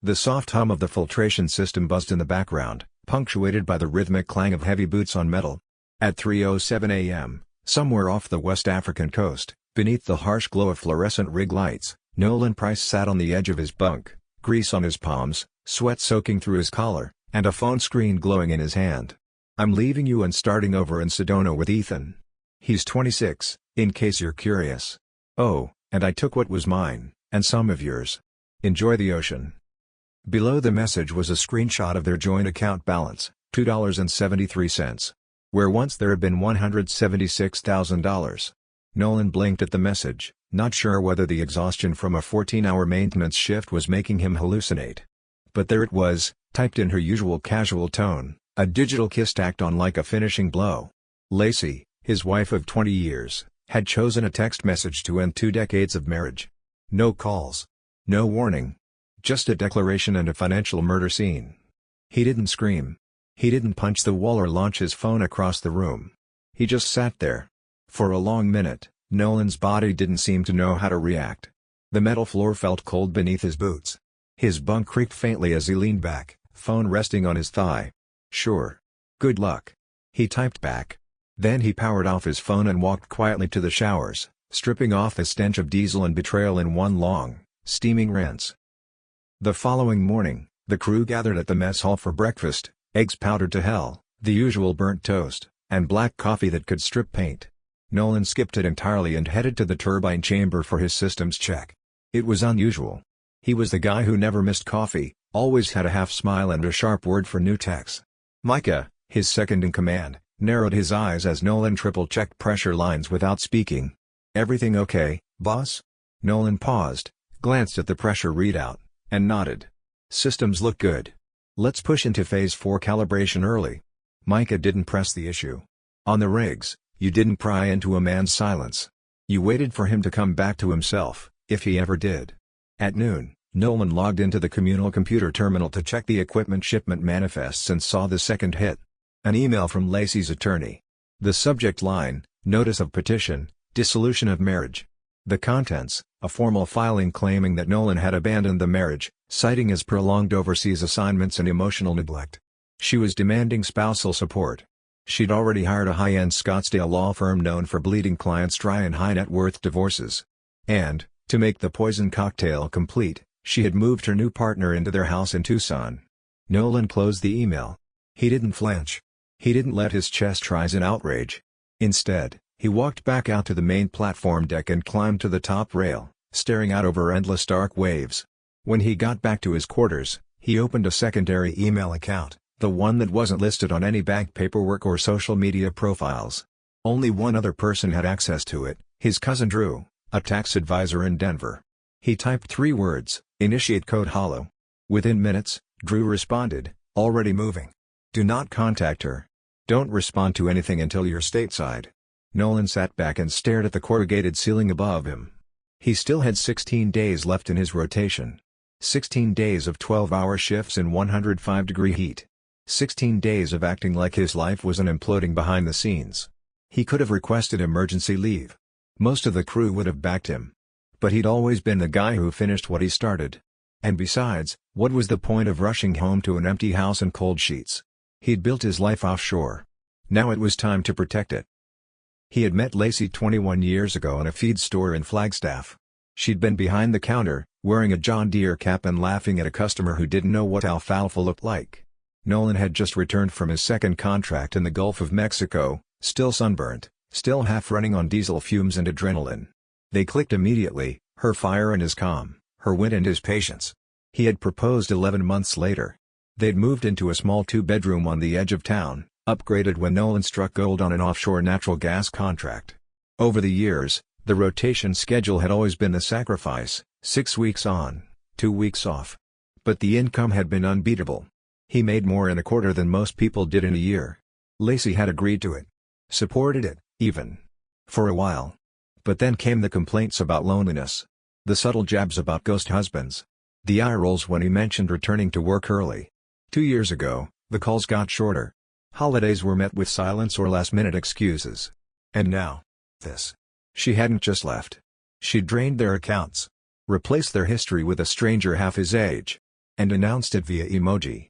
The soft hum of the filtration system buzzed in the background, punctuated by the rhythmic clang of heavy boots on metal. At 3:07 a.m., somewhere off the West African coast, beneath the harsh glow of fluorescent rig lights, Nolan Price sat on the edge of his bunk, grease on his palms, sweat soaking through his collar, and a phone screen glowing in his hand. "I'm leaving you and starting over in Sedona with Ethan. He's 26, in case you're curious. Oh, and I took what was mine, and some of yours. Enjoy the ocean." Below the message was a screenshot of their joint account balance, $2.73. Where once there had been $176,000. Nolan blinked at the message, not sure whether the exhaustion from a 14-hour maintenance shift was making him hallucinate. But there it was, typed in her usual casual tone, a digital kiss tacked on like a finishing blow. Lacey, his wife of 20 years, had chosen a text message to end 2 decades of marriage. No calls. No warning. Just a declaration and a financial murder scene. He didn't scream. He didn't punch the wall or launch his phone across the room. He just sat there. For a long minute, Nolan's body didn't seem to know how to react. The metal floor felt cold beneath his boots. His bunk creaked faintly as he leaned back, phone resting on his thigh. "Sure. Good luck." He typed back. Then he powered off his phone and walked quietly to the showers, stripping off the stench of diesel and betrayal in one long, steaming rinse. The following morning, the crew gathered at the mess hall for breakfast, eggs powdered to hell, the usual burnt toast, and black coffee that could strip paint. Nolan skipped it entirely and headed to the turbine chamber for his systems check. It was unusual. He was the guy who never missed coffee, always had a half smile and a sharp word for new techs. Micah, his second-in-command, narrowed his eyes as Nolan triple-checked pressure lines without speaking. "Everything okay, boss?" Nolan paused, glanced at the pressure readout, and nodded. "Systems look good. Let's push into Phase 4 calibration early." Micah didn't press the issue. "On the rigs, you didn't pry into a man's silence. You waited for him to come back to himself, if he ever did." At noon, Nolan logged into the communal computer terminal to check the equipment shipment manifests and saw the second hit. An email from Lacey's attorney. The subject line, "Notice of Petition, Dissolution of Marriage." The contents, a formal filing claiming that Nolan had abandoned the marriage, citing his prolonged overseas assignments and emotional neglect. She was demanding spousal support. She'd already hired a high-end Scottsdale law firm known for bleeding clients dry in high-net-worth divorces. And, to make the poison cocktail complete, she had moved her new partner into their house in Tucson. Nolan closed the email. He didn't flinch. He didn't let his chest rise in outrage. Instead, he walked back out to the main platform deck and climbed to the top rail, staring out over endless dark waves. When he got back to his quarters, he opened a secondary email account, the one that wasn't listed on any bank paperwork or social media profiles. Only one other person had access to it, his cousin Drew, a tax advisor in Denver. He typed 3 words, "Initiate code hollow." Within minutes, Drew responded, "Already moving. Do not contact her. Don't respond to anything until you're stateside." Nolan sat back and stared at the corrugated ceiling above him. He still had 16 days left in his rotation. 16 days of 12-hour shifts in 105-degree heat. 16 days of acting like his life was an imploding behind the scenes. He could have requested emergency leave. Most of the crew would have backed him. But he'd always been the guy who finished what he started. And besides, what was the point of rushing home to an empty house and cold sheets? He'd built his life offshore. Now it was time to protect it. He had met Lacey 21 years ago in a feed store in Flagstaff. She'd been behind the counter, wearing a John Deere cap and laughing at a customer who didn't know what alfalfa looked like. Nolan had just returned from his second contract in the Gulf of Mexico, still sunburnt, still half running on diesel fumes and adrenaline. They clicked immediately, her fire and his calm, her wit and his patience. He had proposed 11 months later. They'd moved into a small 2-bedroom on the edge of town, upgraded when Nolan struck gold on an offshore natural gas contract. Over the years, the rotation schedule had always been the sacrifice, 6 weeks on, 2 weeks off. But the income had been unbeatable. He made more in a quarter than most people did in a year. Lacey had agreed to it. Supported it, even. For a while. But then came the complaints about loneliness. The subtle jabs about ghost husbands. The eye rolls when he mentioned returning to work early. 2 years ago, the calls got shorter. Holidays were met with silence or last-minute excuses. And now, this. She hadn't just left. She'd drained their accounts. Replaced their history with a stranger half his age. and announced it via emoji.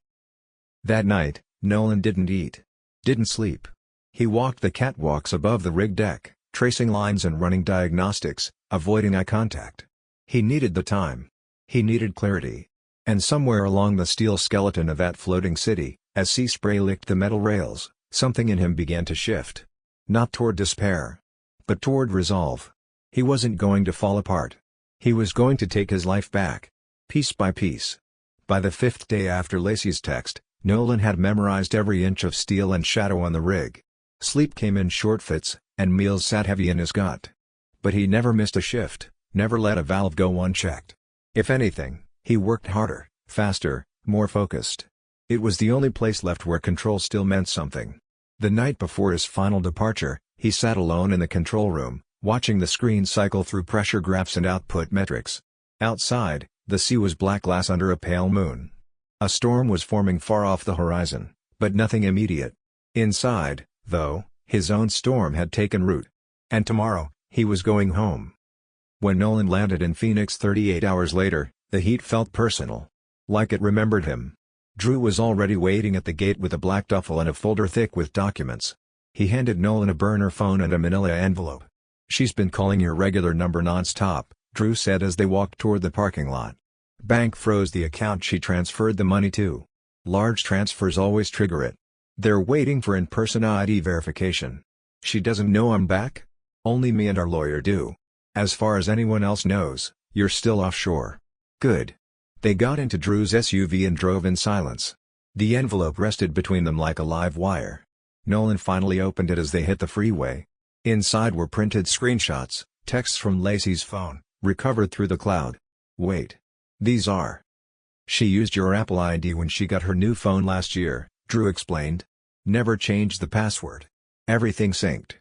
That night, Nolan didn't eat. Didn't sleep. He walked the catwalks above the rig deck, tracing lines and running diagnostics, avoiding eye contact. He needed the time. He needed clarity. And somewhere along the steel skeleton of that floating city, as sea spray licked the metal rails, something in him began to shift. Not toward despair, but toward resolve. He wasn't going to fall apart. He was going to take his life back. Piece by piece. By the 5th day after Lacey's text, Nolan had memorized every inch of steel and shadow on the rig. Sleep came in short fits, and meals sat heavy in his gut. But he never missed a shift, never let a valve go unchecked. If anything, he worked harder, faster, more focused. It was the only place left where control still meant something. The night before his final departure, he sat alone in the control room, watching the screen cycle through pressure graphs and output metrics. Outside, the sea was black glass under a pale moon. A storm was forming far off the horizon, but nothing immediate. Inside, though, his own storm had taken root. And tomorrow, he was going home. When Nolan landed in Phoenix 38 hours later, the heat felt personal. Like it remembered him. Drew was already waiting at the gate with a black duffel and a folder thick with documents. He handed Nolan a burner phone and a manila envelope. "She's been calling your regular number non-stop," Drew said as they walked toward the parking lot. "Bank froze the account she transferred the money to. Large transfers always trigger it. They're waiting for in-person ID verification. She doesn't know I'm back? Only me and our lawyer do. As far as anyone else knows, you're still offshore." "Good." They got into Drew's SUV and drove in silence. The envelope rested between them like a live wire. Nolan finally opened it as they hit the freeway. Inside were printed screenshots, texts from Lacey's phone, recovered through the cloud. "Wait. These are. She used your Apple ID when she got her new phone last year," Drew explained. "Never changed the password. Everything synced.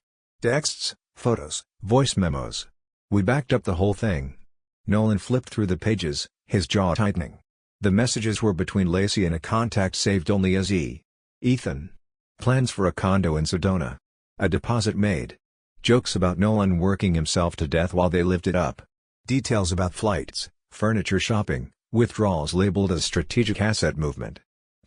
Texts, photos, voice memos. We backed up the whole thing." Nolan flipped through the pages, his jaw tightening. The messages were between Lacey and a contact saved only as Ethan. Plans for a condo in Sedona. A deposit made. Jokes about Nolan working himself to death while they lived it up. Details about flights, furniture shopping, withdrawals labeled as strategic asset movement.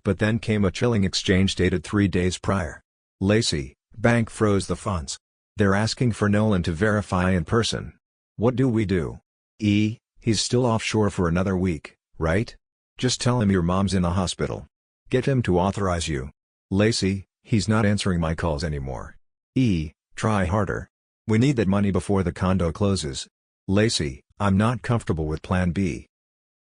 But then came a chilling exchange dated 3 days prior. "Lacey, bank froze the funds. They're asking for Nolan to verify in person. What do we do? He's still offshore for another week, right? Just tell him your mom's in the hospital. Get him to authorize you. Lacey, he's not answering my calls anymore. Try harder. We need that money before the condo closes. Lacey, I'm not comfortable with plan B.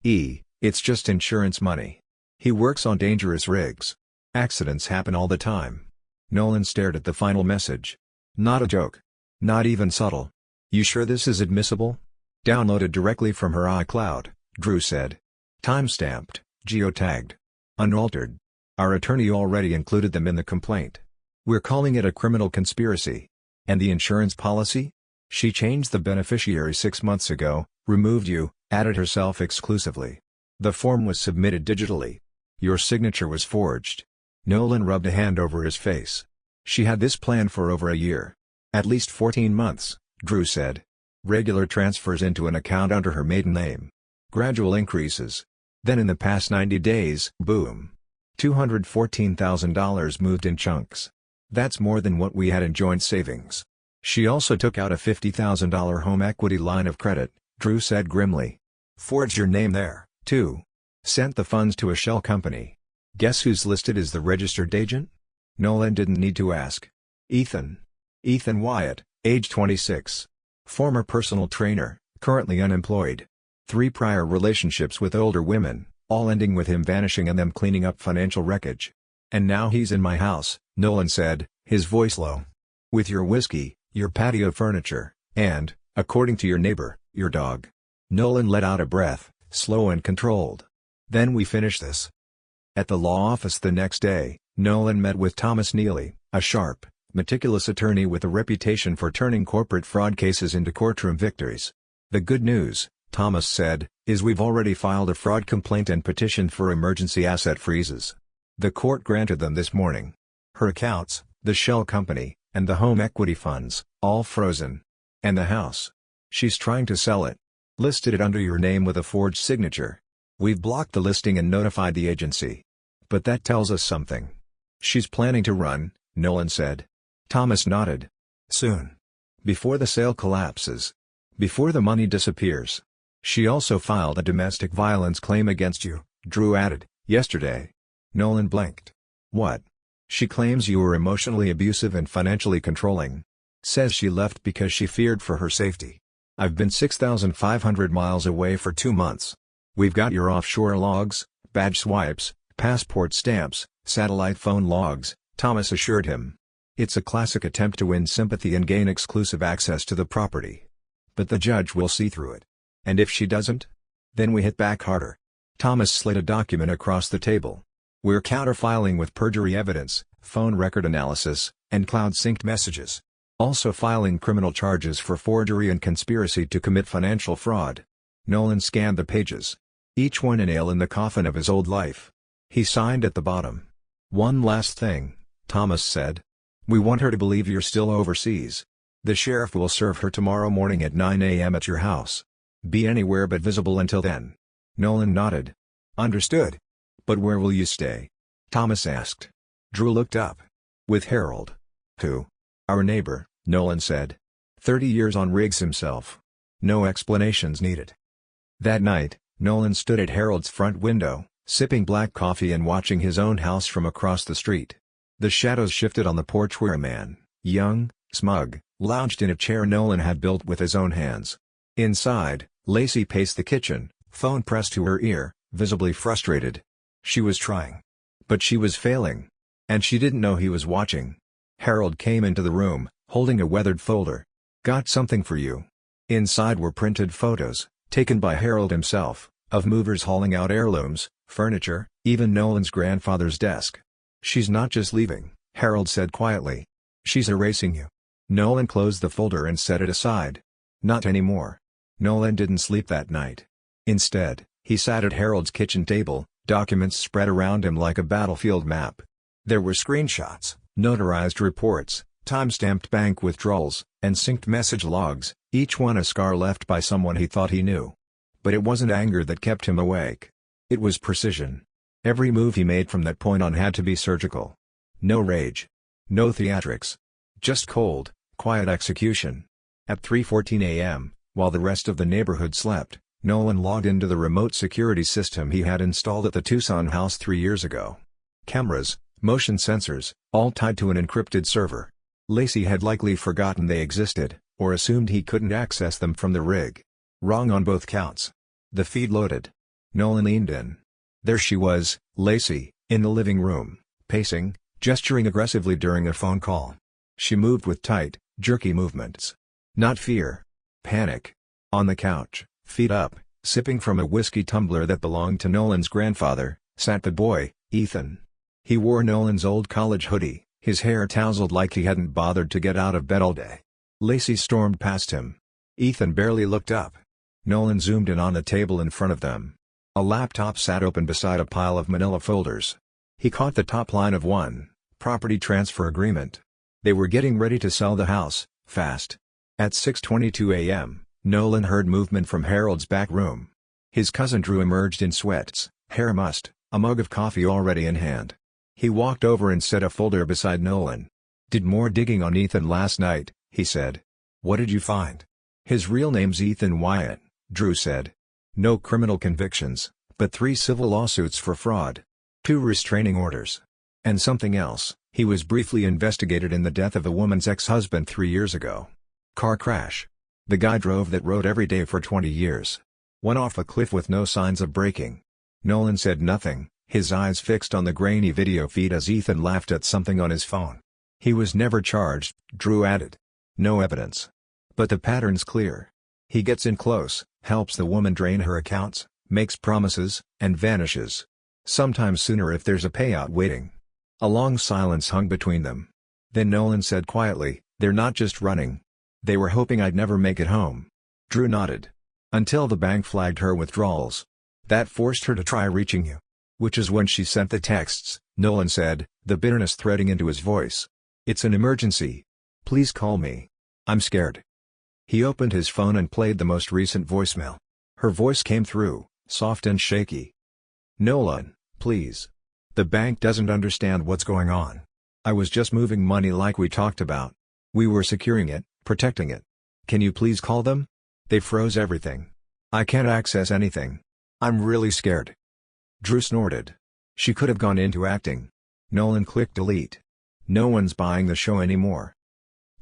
It's just insurance money. He works on dangerous rigs. Accidents happen all the time." Nolan stared at the final message. Not a joke. Not even subtle. "You sure this is admissible?" "Downloaded directly from her iCloud," Drew said. "Timestamped, geotagged. Unaltered. Our attorney already included them in the complaint. We're calling it a criminal conspiracy." "And the insurance policy?" "She changed the beneficiary 6 months ago, removed you, added herself exclusively. The form was submitted digitally. Your signature was forged." Nolan rubbed a hand over his face. "She had this plan for over a year. At least 14 months, Drew said. Regular transfers into an account under her maiden name. Gradual increases. Then in the past 90 days, boom. $214,000 moved in chunks. That's more than what we had in joint savings. She also took out a $50,000 home equity line of credit," Drew said grimly. "Forged your name there, too. Sent the funds to a shell company. Guess who's listed as the registered agent?" Nolan didn't need to ask. Ethan. Ethan Wyatt, age 26. Former personal trainer, currently unemployed. 3 prior relationships with older women, all ending with him vanishing and them cleaning up financial wreckage. "And now he's in my house," Nolan said, his voice low. "With your whiskey, your patio furniture, and, according to your neighbor, your dog." Nolan let out a breath, slow and controlled. "Then we finish this." At the law office the next day, Nolan met with Thomas Neely, a sharp, meticulous attorney with a reputation for turning corporate fraud cases into courtroom victories. "The good news," Thomas said, "is we've already filed a fraud complaint and petitioned for emergency asset freezes. The court granted them this morning. Her accounts, the shell company, and the home equity funds, all frozen. And the house. She's trying to sell it. Listed it under your name with a forged signature. We've blocked the listing and notified the agency. But that tells us something. She's planning to run, Nolan said. Thomas nodded. Soon. Before the sale collapses. Before the money disappears. She also filed a domestic violence claim against you, Drew added, yesterday. Nolan blinked. What? She claims you were emotionally abusive and financially controlling. Says she left because she feared for her safety. I've been 6,500 miles away for 2 months. We've got your offshore logs, badge swipes, passport stamps, satellite phone logs, Thomas assured him. It's a classic attempt to win sympathy and gain exclusive access to the property. But the judge will see through it. And if she doesn't? Then we hit back harder. Thomas slid a document across the table. We're counterfiling with perjury evidence, phone record analysis, and cloud-synced messages. Also filing criminal charges for forgery and conspiracy to commit financial fraud. Nolan scanned the pages. Each one a nail in the coffin of his old life. He signed at the bottom. One last thing, Thomas said. We want her to believe you're still overseas. The sheriff will serve her tomorrow morning at 9 a.m. at your house. Be anywhere but visible until then. Nolan nodded. Understood. But where will you stay? Thomas asked. Drew looked up. With Harold. Who? Our neighbor, Nolan said. 30 years on rigs himself. No explanations needed. That night, Nolan stood at Harold's front window, sipping black coffee and watching his own house from across the street. The shadows shifted on the porch where a man, young, smug, lounged in a chair Nolan had built with his own hands. Inside, Lacey paced the kitchen, phone pressed to her ear, visibly frustrated. She was trying. But she was failing. And she didn't know he was watching. Harold came into the room, holding a weathered folder. Got something for you. Inside were printed photos, taken by Harold himself, of movers hauling out heirlooms, furniture, even Nolan's grandfather's desk. She's not just leaving, Harold said quietly. She's erasing you. Nolan closed the folder and set it aside. Not anymore. Nolan didn't sleep that night. Instead, he sat at Harold's kitchen table, documents spread around him like a battlefield map. There were screenshots, notarized reports, time-stamped bank withdrawals, and synced message logs, each one a scar left by someone he thought he knew. But it wasn't anger that kept him awake. It was precision. Every move he made from that point on had to be surgical. No rage. No theatrics. Just cold, quiet execution. At 3:14 a.m., while the rest of the neighborhood slept, Nolan logged into the remote security system he had installed at the Tucson house 3 years ago. Cameras, motion sensors, all tied to an encrypted server. Lacey had likely forgotten they existed, or assumed he couldn't access them from the rig. Wrong on both counts. The feed loaded. Nolan leaned in. There she was, Lacey, in the living room, pacing, gesturing aggressively during a phone call. She moved with tight, jerky movements. Not fear. Panic. On the couch, feet up, sipping from a whiskey tumbler that belonged to Nolan's grandfather, sat the boy, Ethan. He wore Nolan's old college hoodie, his hair tousled like he hadn't bothered to get out of bed all day. Lacey stormed past him. Ethan barely looked up. Nolan zoomed in on a table in front of them. A laptop sat open beside a pile of manila folders. He caught the top line of one, property transfer agreement. They were getting ready to sell the house, fast. At 6:22 a.m., Nolan heard movement from Harold's back room. His cousin Drew emerged in sweats, hair mussed, a mug of coffee already in hand. He walked over and set a folder beside Nolan. Did more digging on Ethan last night, he said. What did you find? His real name's Ethan Wyatt, Drew said. No criminal convictions, but 3 civil lawsuits for fraud. 2 restraining orders. And something else, he was briefly investigated in the death of a woman's ex-husband 3 years ago. Car crash. The guy drove that road every day for 20 years. Went off a cliff with no signs of braking. Nolan said nothing, his eyes fixed on the grainy video feed as Ethan laughed at something on his phone. He was never charged, Drew added. No evidence. But the pattern's clear. He gets in close, helps the woman drain her accounts, makes promises, and vanishes. Sometimes sooner if there's a payout waiting. A long silence hung between them. Then Nolan said quietly, they're not just running. They were hoping I'd never make it home. Drew nodded. Until the bank flagged her withdrawals. That forced her to try reaching you. Which is when she sent the texts, Nolan said, the bitterness threading into his voice. It's an emergency. Please call me. I'm scared. He opened his phone and played the most recent voicemail. Her voice came through, soft and shaky. "Nolan, please. The bank doesn't understand what's going on. I was just moving money like we talked about. We were securing it, protecting it. Can you please call them? They froze everything. I can't access anything. I'm really scared." Drew snorted. She could have gone into acting. Nolan clicked delete. No one's buying the show anymore.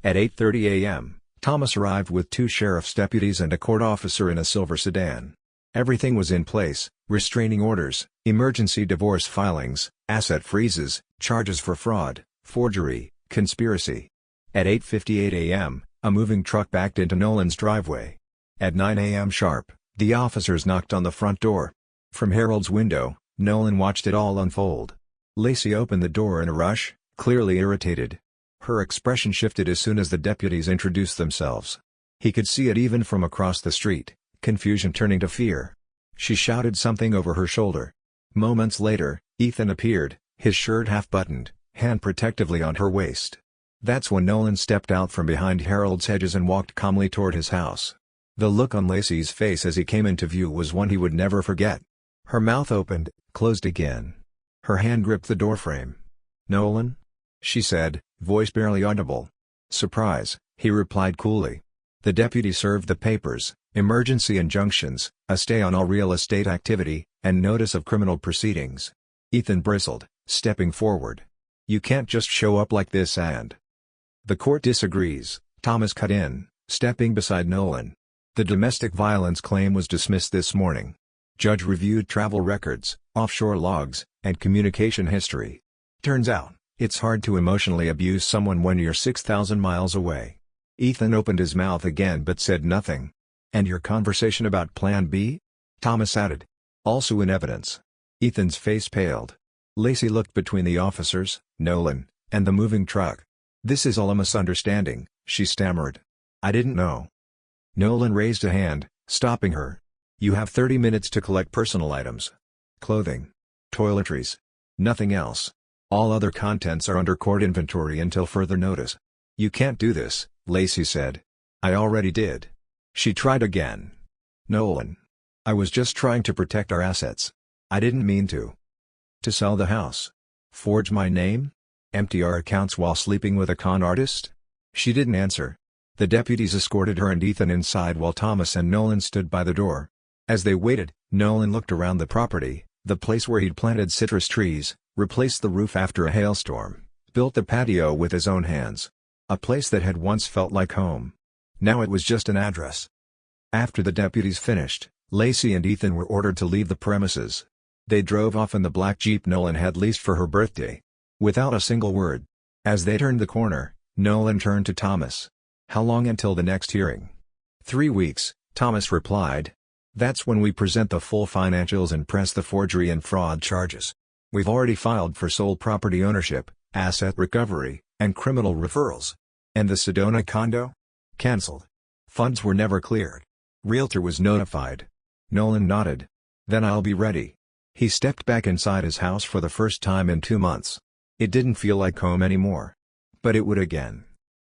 At 8:30 a.m., Thomas arrived with 2 sheriff's deputies and a court officer in a silver sedan. Everything was in place: restraining orders, emergency divorce filings, asset freezes, charges for fraud, forgery, conspiracy. At 8:58 a.m., a moving truck backed into Nolan's driveway. At 9 a.m. sharp, the officers knocked on the front door. From Harold's window, Nolan watched it all unfold. Lacey opened the door in a rush, clearly irritated. Her expression shifted as soon as the deputies introduced themselves. He could see it even from across the street, confusion turning to fear. She shouted something over her shoulder. Moments later, Ethan appeared, his shirt half-buttoned, hand protectively on her waist. That's when Nolan stepped out from behind Harold's hedges and walked calmly toward his house. The look on Lacey's face as he came into view was one he would never forget. Her mouth opened, closed again. Her hand gripped the doorframe. "Nolan?" she said, voice barely audible. "Surprise," he replied coolly. The deputy served the papers: emergency injunctions, a stay on all real estate activity, and notice of criminal proceedings. Ethan bristled, stepping forward. "You can't just show up like this and—" "The court disagrees," Thomas cut in, stepping beside Nolan. "The domestic violence claim was dismissed this morning. Judge reviewed travel records, offshore logs, and communication history. Turns out, it's hard to emotionally abuse someone when you're 6,000 miles away." Ethan opened his mouth again but said nothing. "And your conversation about Plan B?" Thomas added. "Also in evidence." Ethan's face paled. Lacey looked between the officers, Nolan, and the moving truck. "This is all a misunderstanding," she stammered. "I didn't know." Nolan raised a hand, stopping her. "You have 30 minutes to collect personal items. Clothing. Toiletries. Nothing else. All other contents are under court inventory until further notice." "You can't do this," Lacey said. "I already did." She tried again. "Nolan. I was just trying to protect our assets. I didn't mean to." "To sell the house? Forge my name? Empty our accounts while sleeping with a con artist?" She didn't answer. The deputies escorted her and Ethan inside while Thomas and Nolan stood by the door. As they waited, Nolan looked around the property, the place where he'd planted citrus trees, replaced the roof after a hailstorm, built the patio with his own hands. A place that had once felt like home. Now it was just an address. After the deputies finished, Lacey and Ethan were ordered to leave the premises. They drove off in the black Jeep Nolan had leased for her birthday. Without a single word. As they turned the corner, Nolan turned to Thomas. "How long until the next hearing?" 3 weeks, Thomas replied. "That's when we present the full financials and press the forgery and fraud charges. We've already filed for sole property ownership, asset recovery, and criminal referrals." "And the Sedona condo?" "Cancelled. Funds were never cleared. Realtor was notified." Nolan nodded. "Then I'll be ready." He stepped back inside his house for the first time in 2 months. It didn't feel like home anymore. But it would again.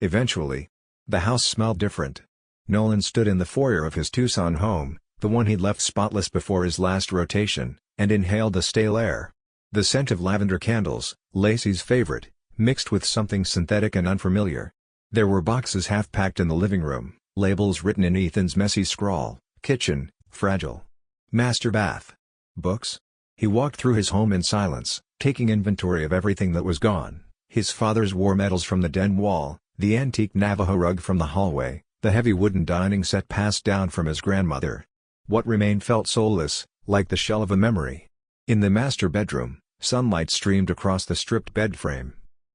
Eventually. The house smelled different. Nolan stood in the foyer of his Tucson home, the one he'd left spotless before his last rotation, and inhaled the stale air. The scent of lavender candles, Lacey's favorite, mixed with something synthetic and unfamiliar. There were boxes half-packed in the living room, labels written in Ethan's messy scrawl: kitchen, fragile. Master bath. Books? He walked through his home in silence, taking inventory of everything that was gone: his father's war medals from the den wall, the antique Navajo rug from the hallway, the heavy wooden dining set passed down from his grandmother. What remained felt soulless, like the shell of a memory. In the master bedroom, sunlight streamed across the stripped bed frame.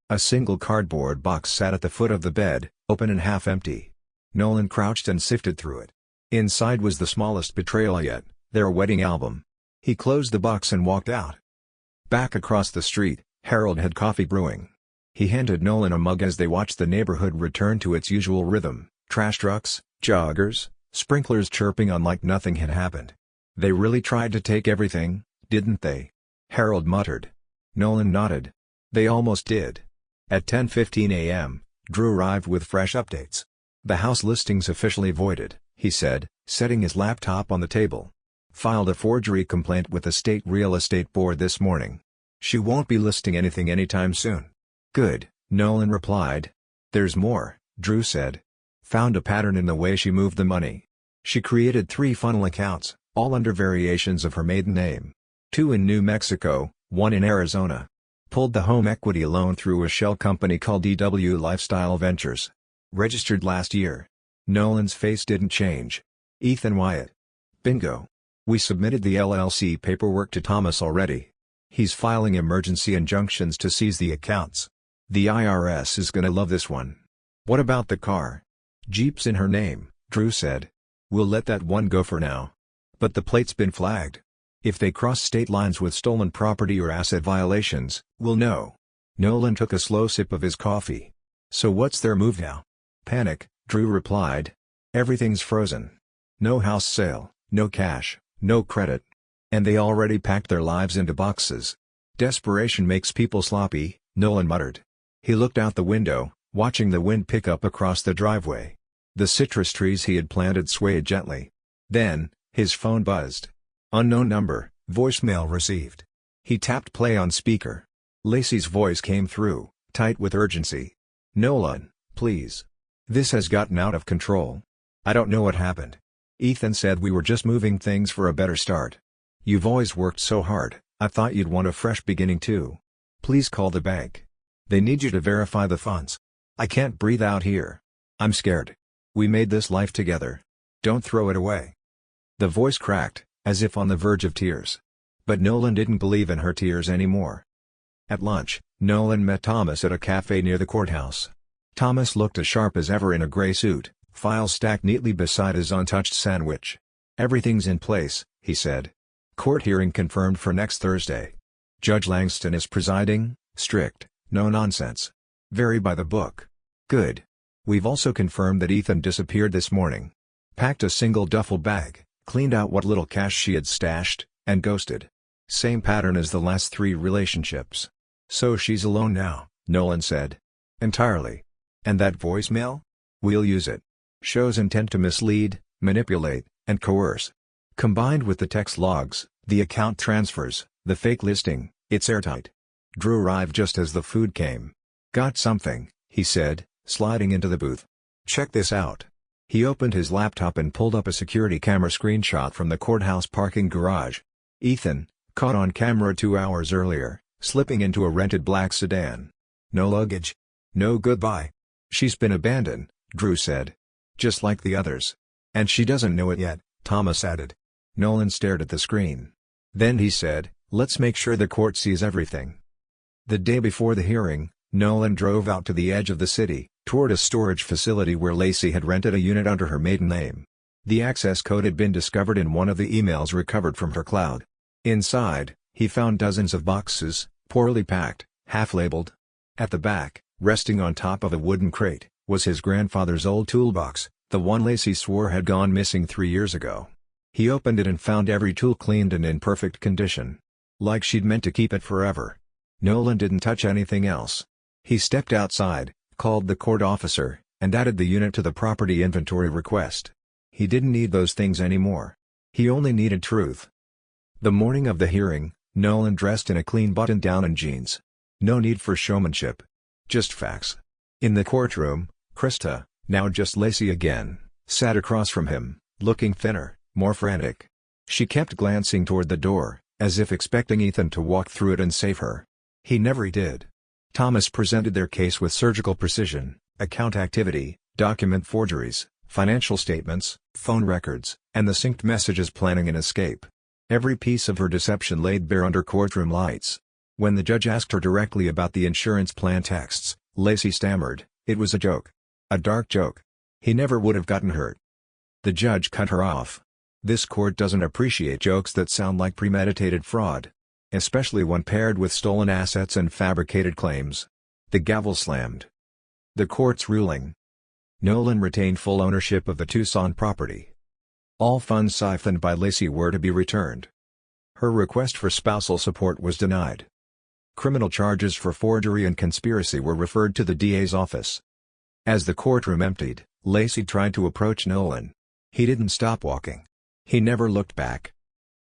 A single cardboard box sat at the foot of the bed, open and half empty. Nolan crouched and sifted through it. Inside was the smallest betrayal yet, their wedding album. He closed the box and walked out. Back across the street, Harold had coffee brewing. He handed Nolan a mug as they watched the neighborhood return to its usual rhythm: trash trucks, joggers, sprinklers chirping on like nothing had happened. "They really tried to take everything, didn't they?" Harold muttered. Nolan nodded. "They almost did." At 10:15 a.m., Drew arrived with fresh updates. "The house listing's officially voided," he said, setting his laptop on the table. Filed a forgery complaint with the state real estate board this morning. She won't be listing anything anytime soon. Good, Nolan replied. There's more, Drew said. Found a pattern in the way she moved the money. She created 3 funnel accounts, all under variations of her maiden name. 2 in New Mexico, 1 in Arizona. Pulled the home equity loan through a shell company called EW Lifestyle Ventures. Registered last year. Nolan's face didn't change. Ethan Wyatt. Bingo. We submitted the LLC paperwork to Thomas already. He's filing emergency injunctions to seize the accounts. The IRS is gonna love this one. What about the car? Jeep's in her name, Drew said. We'll let that one go for now. But the plate's been flagged. If they cross state lines with stolen property or asset violations, we'll know. Nolan took a slow sip of his coffee. So what's their move now? Panic, Drew replied. Everything's frozen. No house sale, no cash, no credit. And they already packed their lives into boxes. Desperation makes people sloppy, Nolan muttered. He looked out the window, watching the wind pick up across the driveway. The citrus trees he had planted swayed gently. Then, his phone buzzed. Unknown number, voicemail received. He tapped play on speaker. Lacey's voice came through, tight with urgency. Nolan, please. This has gotten out of control. I don't know what happened. Ethan said we were just moving things for a better start. You've always worked so hard, I thought you'd want a fresh beginning too. Please call the bank. They need you to verify the funds. I can't breathe out here. I'm scared. We made this life together. Don't throw it away. The voice cracked, as if on the verge of tears. But Nolan didn't believe in her tears anymore. At lunch, Nolan met Thomas at a cafe near the courthouse. Thomas looked as sharp as ever in a gray suit, files stacked neatly beside his untouched sandwich. Everything's in place, he said. Court hearing confirmed for next Thursday. Judge Langston is presiding, strict, no nonsense. Very by the book. Good. We've also confirmed that Ethan disappeared this morning. Packed a single duffel bag, cleaned out what little cash she had stashed, and ghosted. Same pattern as the last 3 relationships. So she's alone now, Nolan said. Entirely. And that voicemail? We'll use it. Shows intent to mislead, manipulate, and coerce. Combined with the text logs, the account transfers, the fake listing, it's airtight. Drew arrived just as the food came. Got something, he said, sliding into the booth. Check this out. He opened his laptop and pulled up a security camera screenshot from the courthouse parking garage. Ethan, caught on camera 2 hours earlier, slipping into a rented black sedan. No luggage. No goodbye. She's been abandoned, Drew said. Just like the others. And she doesn't know it yet, Thomas added. Nolan stared at the screen. Then he said, let's make sure the court sees everything. The day before the hearing, Nolan drove out to the edge of the city, toward a storage facility where Lacey had rented a unit under her maiden name. The access code had been discovered in one of the emails recovered from her cloud. Inside, he found dozens of boxes, poorly packed, half-labeled. At the back, resting on top of a wooden crate, was his grandfather's old toolbox, the one Lacey swore had gone missing 3 years ago. He opened it and found every tool cleaned and in perfect condition. Like she'd meant to keep it forever. Nolan didn't touch anything else. He stepped outside, called the court officer, and added the unit to the property inventory request. He didn't need those things anymore. He only needed truth. The morning of the hearing, Nolan dressed in a clean button-down and jeans. No need for showmanship. Just facts. In the courtroom, Krista, now just Lacey again, sat across from him, looking thinner, more frantic. She kept glancing toward the door, as if expecting Ethan to walk through it and save her. He never did. Thomas presented their case with surgical precision: account activity, document forgeries, financial statements, phone records, and the synced messages planning an escape. Every piece of her deception laid bare under courtroom lights. When the judge asked her directly about the insurance plan texts, Lacey stammered, it was a joke. A dark joke. He never would have gotten hurt. The judge cut her off. This court doesn't appreciate jokes that sound like premeditated fraud. Especially when paired with stolen assets and fabricated claims. The gavel slammed. The court's ruling. Nolan retained full ownership of the Tucson property. All funds siphoned by Lacey were to be returned. Her request for spousal support was denied. Criminal charges for forgery and conspiracy were referred to the DA's office. As the courtroom emptied, Lacey tried to approach Nolan. He didn't stop walking. He never looked back.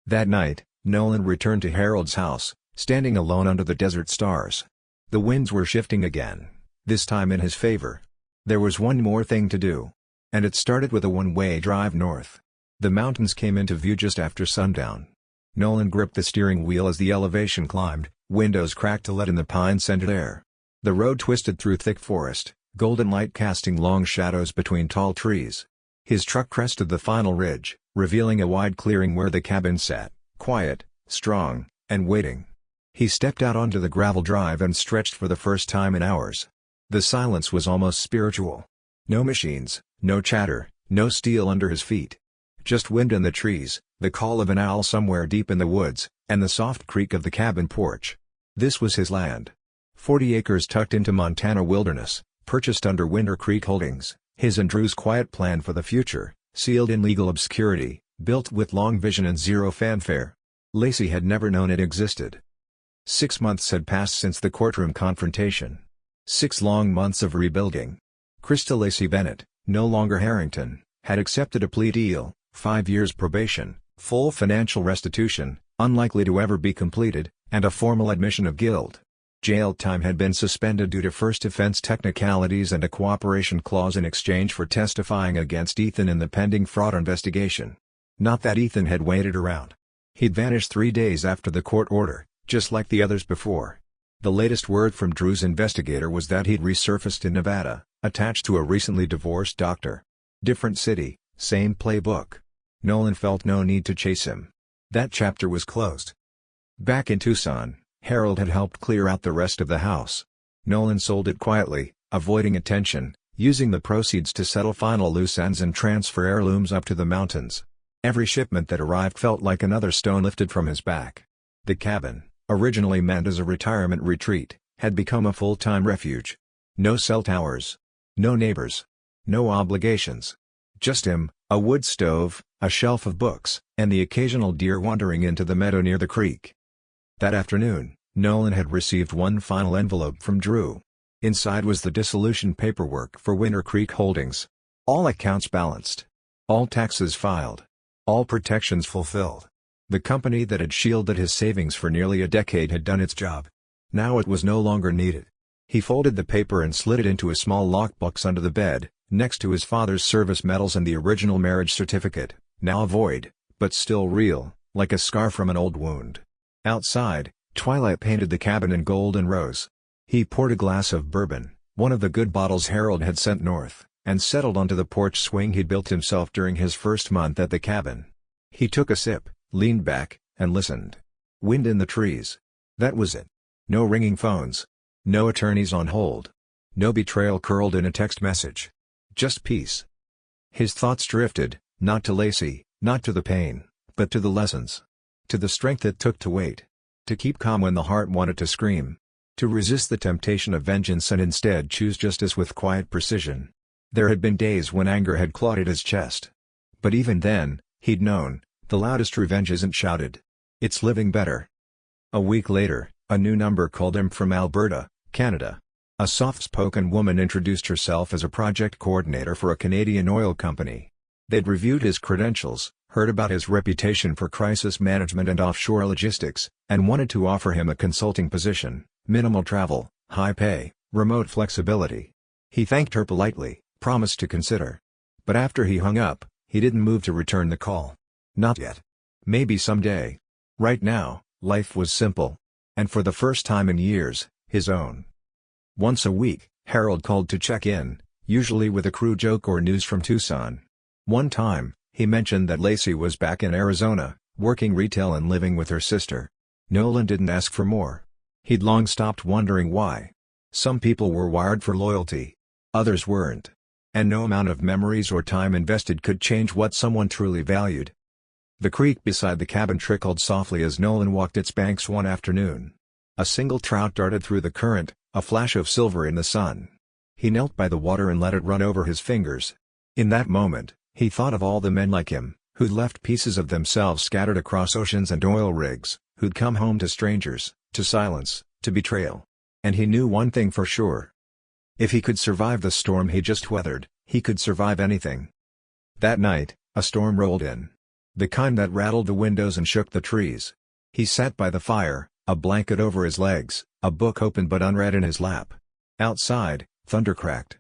That night, Nolan returned to Harold's house, standing alone under the desert stars. The winds were shifting again, this time in his favor. There was one more thing to do. And it started with a one-way drive north. The mountains came into view just after sundown. Nolan gripped the steering wheel as the elevation climbed, windows cracked to let in the pine-scented air. The road twisted through thick forest, golden light casting long shadows between tall trees. His truck crested the final ridge, revealing a wide clearing where the cabin sat, quiet, strong, and waiting. He stepped out onto the gravel drive and stretched for the first time in hours. The silence was almost spiritual. No machines, no chatter, no steel under his feet. Just wind in the trees, the call of an owl somewhere deep in the woods, and the soft creak of the cabin porch. This was his land. 40 acres tucked into Montana wilderness, purchased under Winter Creek Holdings, his and Drew's quiet plan for the future, sealed in legal obscurity, built with long vision and zero fanfare. Lacey had never known it existed. 6 months had passed since the courtroom confrontation. 6 long months of rebuilding. Krista Lacey Bennett, no longer Harrington, had accepted a plea deal, 5 years probation, full financial restitution, unlikely to ever be completed, and a formal admission of guilt. Jail time had been suspended due to first offense technicalities and a cooperation clause in exchange for testifying against Ethan in the pending fraud investigation. Not that Ethan had waited around. He'd vanished 3 days after the court order, just like the others before. The latest word from Drew's investigator was that he'd resurfaced in Nevada, attached to a recently divorced doctor. Different city, same playbook. Nolan felt no need to chase him. That chapter was closed. Back in Tucson, Harold had helped clear out the rest of the house. Nolan sold it quietly, avoiding attention, using the proceeds to settle final loose ends and transfer heirlooms up to the mountains. Every shipment that arrived felt like another stone lifted from his back. The cabin, originally meant as a retirement retreat, had become a full-time refuge. No cell towers. No neighbors. No obligations. Just him, a wood stove, a shelf of books, and the occasional deer wandering into the meadow near the creek. That afternoon, Nolan had received one final envelope from Drew. Inside was the dissolution paperwork for Winter Creek Holdings. All accounts balanced. All taxes filed. All protections fulfilled. The company that had shielded his savings for nearly a decade had done its job. Now it was no longer needed. He folded the paper and slid it into a small lockbox under the bed, next to his father's service medals and the original marriage certificate, now void, but still real, like a scar from an old wound. Outside, twilight painted the cabin in gold and rose. He poured a glass of bourbon, one of the good bottles Harold had sent north, and settled onto the porch swing he'd built himself during his first month at the cabin. He took a sip, leaned back, and listened. Wind in the trees. That was it. No ringing phones. No attorneys on hold. No betrayal curled in a text message. Just peace. His thoughts drifted, not to Lacey, not to the pain, but to the lessons. To the strength it took to wait. To keep calm when the heart wanted to scream. To resist the temptation of vengeance and instead choose justice with quiet precision. There had been days when anger had clawed at his chest. But even then, he'd known, the loudest revenge isn't shouted. It's living better. A week later, a new number called him from Alberta, Canada. A soft-spoken woman introduced herself as a project coordinator for a Canadian oil company. They'd reviewed his credentials, heard about his reputation for crisis management and offshore logistics, and wanted to offer him a consulting position, minimal travel, high pay, remote flexibility. He thanked her politely, promised to consider. But after he hung up, he didn't move to return the call. Not yet. Maybe someday. Right now, life was simple. And for the first time in years, his own. Once a week, Harold called to check in, usually with a crew joke or news from Tucson. One time, he mentioned that Lacey was back in Arizona, working retail and living with her sister. Nolan didn't ask for more. He'd long stopped wondering why. Some people were wired for loyalty. Others weren't. And no amount of memories or time invested could change what someone truly valued. The creek beside the cabin trickled softly as Nolan walked its banks one afternoon. A single trout darted through the current, a flash of silver in the sun. He knelt by the water and let it run over his fingers. In that moment, he thought of all the men like him, who'd left pieces of themselves scattered across oceans and oil rigs, who'd come home to strangers, to silence, to betrayal. And he knew one thing for sure. If he could survive the storm he just weathered, he could survive anything. That night, a storm rolled in. The kind that rattled the windows and shook the trees. He sat by the fire, a blanket over his legs, a book open but unread in his lap. Outside, thunder cracked.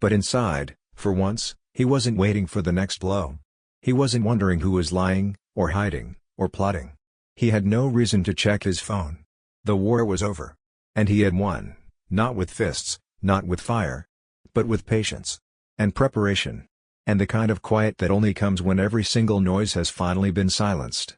But inside, for once, he wasn't waiting for the next blow. He wasn't wondering who was lying, or hiding, or plotting. He had no reason to check his phone. The war was over. And he had won, not with fists, not with fire, but with patience. And preparation. And the kind of quiet that only comes when every single noise has finally been silenced.